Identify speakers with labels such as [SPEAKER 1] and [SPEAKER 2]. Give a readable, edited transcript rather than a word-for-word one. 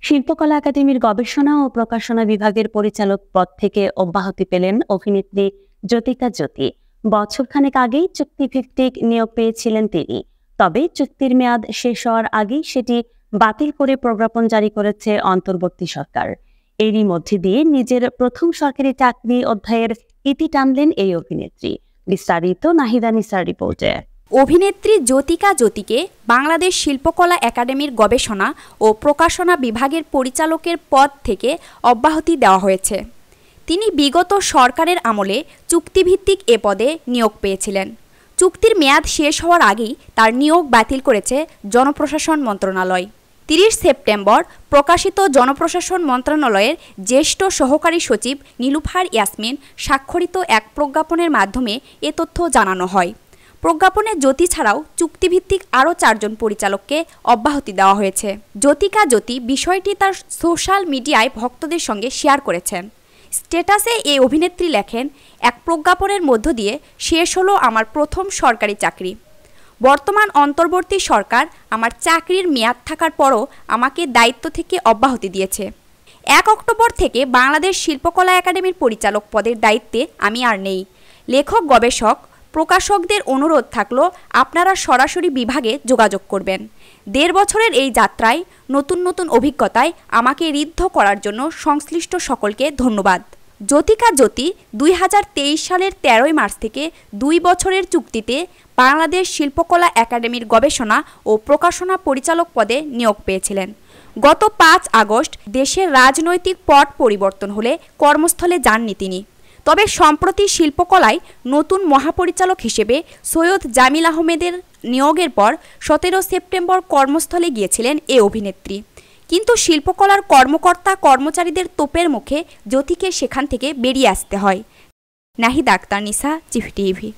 [SPEAKER 1] শিল্পকলা একাডেমির গবেষণা ও প্রকাশনা বিভাগের পরিচালক পদ থেকে অব্যাহতি পেলেন অভিনেত্রী জ্যোতিকা জ্যোতি। বছরখানেক আগেই চুক্তিভিত্তিক নিয়োগ পেয়েছিলেন তিনি। তবে চুক্তির মেয়াদ শেষ হওয়ার আগেই সেটি বাতিল করে প্রজ্ঞাপন জারি করেছে অন্তর্বর্তী সরকার। এরই মধ্যে দিয়ে নিজের প্রথম সরকারি চাকরি অধ্যায়ের ইতি টানলেন এই অভিনেত্রী। বিস্তারিত নাহিদা নিসার রিপোর্টে।
[SPEAKER 2] অভিনেত্রী জ্যোতিকা জ্যোতিকে বাংলাদেশ শিল্পকলা একাডেমির গবেষণা ও প্রকাশনা বিভাগের পরিচালকের পদ থেকে অব্যাহতি দেওয়া হয়েছে। তিনি বিগত সরকারের আমলে চুক্তিভিত্তিক এ পদে নিয়োগ পেয়েছিলেন। চুক্তির মেয়াদ শেষ হওয়ার আগেই তার নিয়োগ বাতিল করেছে জনপ্রশাসন মন্ত্রণালয়। 30 সেপ্টেম্বর প্রকাশিত জনপ্রশাসন মন্ত্রণালয়ের জ্যেষ্ঠ সহকারী সচিব নীলুফার ইয়াসমিন স্বাক্ষরিত এক প্রজ্ঞাপনের মাধ্যমে এ তথ্য জানানো হয়। প্রজ্ঞাপনে জ্যোতি ছাড়াও চুক্তিভিত্তিক আরও 4 জন পরিচালককে অব্যাহতি দেওয়া হয়েছে। জ্যোতিকা জ্যোতি বিষয়টি তার সোশ্যাল মিডিয়ায় ভক্তদের সঙ্গে শেয়ার করেছেন। স্ট্যাটাসে এই অভিনেত্রী লেখেন, এক প্রজ্ঞাপনের মধ্য দিয়ে শেষ হলো আমার প্রথম সরকারি চাকরি। বর্তমান অন্তর্বর্তী সরকার আমার চাকরির মেয়াদ থাকার পরও আমাকে দায়িত্ব থেকে অব্যাহতি দিয়েছে। 1 অক্টোবর থেকে বাংলাদেশ শিল্পকলা একাডেমির পরিচালক পদের দায়িত্বে আমি আর নেই। লেখক, গবেষক, প্রকাশকদের অনুরোধ থাকলো আপনারা সরাসরি বিভাগে যোগাযোগ করবেন। 1.5 বছরের এই যাত্রায় নতুন নতুন অভিজ্ঞতায় আমাকে ঋদ্ধ করার জন্য সংশ্লিষ্ট সকলকে ধন্যবাদ। জ্যোতিকা জ্যোতি 2023 সালের 13 মার্চ থেকে 2 বছরের চুক্তিতে বাংলাদেশ শিল্পকলা একাডেমির গবেষণা ও প্রকাশনা পরিচালক পদে নিয়োগ পেয়েছিলেন। গত 5 আগস্ট দেশের রাজনৈতিক পট পরিবর্তন হলে কর্মস্থলে যাননি তিনি। তবে সম্প্রতি শিল্পকলায় নতুন মহাপরিচালক হিসেবে সৈয়দ জামিল আহমেদের নিয়োগের পর 17 সেপ্টেম্বর কর্মস্থলে গিয়েছিলেন এ অভিনেত্রী। কিন্তু শিল্পকলার কর্মকর্তা কর্মচারীদের তোপের মুখে জ্যোতিকে সেখান থেকে বেরিয়ে আসতে হয়। নাহিদা আক্তার নিসা, চিফ টিভি।